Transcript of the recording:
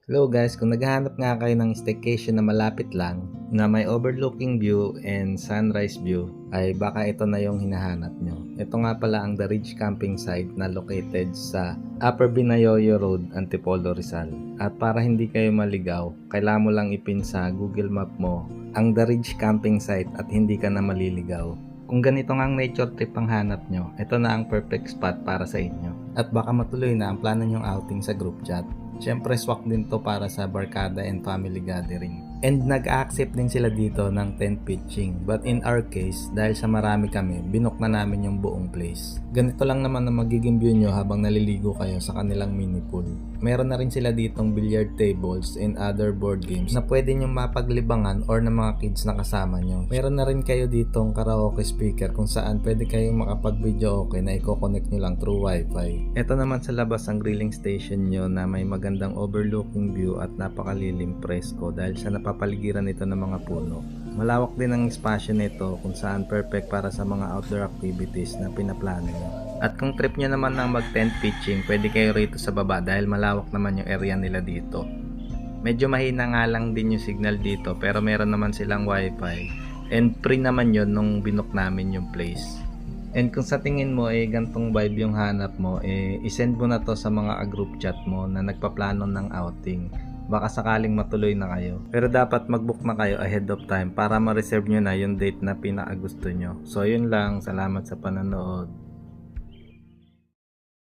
Hello guys, kung naghahanap nga kayo ng staycation na malapit lang, na may overlooking view and sunrise view, ay baka ito na yung hinahanap nyo. Ito nga pala ang The Ridge Camping Site na located sa Upper Binayoyo Road, Antipolo, Rizal. At para hindi kayo maligaw, kailangan mo lang ipin sa Google Map mo ang The Ridge Camping Site at hindi ka na maliligaw. Kung ganito nga ang nature trip ang hanap nyo, ito na ang perfect spot para sa inyo. At baka matuloy na ang plano nyong outing sa group chat. Siyempre swak din to para sa barkada and family gathering. And nag-accept din sila dito ng tent pitching. But in our case, dahil sa marami kami, binook na namin yung buong place. Ganito lang naman ang magiging view nyo habang naliligo kayo sa kanilang mini pool. Meron na rin sila ditong billiard tables and other board games na pwede nyo mapaglibangan or ng mga kids na kasama nyo. Meron na rin kayo ditong karaoke speaker kung saan pwede kayong makapag-video okay na i-connect nyo lang through wifi. Ito naman sa labas ang grilling station nyo na may magandang overlooking view at napakalilim presko dahil sa napapaligiran ito ng mga puno. Malawak din ang espasyo nito kung saan perfect para sa mga outdoor activities na pinaplano nyo. At kung trip nyo naman ng mag-tent pitching, pwede kayo rito sa baba dahil malawak naman yung area nila dito. Medyo mahina nga lang din yung signal dito pero meron naman silang wifi and free naman yun nung binook namin yung place. And kung sa tingin mo gantong vibe yung hanap mo, isend mo na to sa mga group chat mo na nagpaplano ng outing. Baka sakaling matuloy na kayo. Pero dapat mag-book na kayo ahead of time para ma-reserve nyo na yung date na pinakagusto nyo. So yun lang, salamat sa panonood.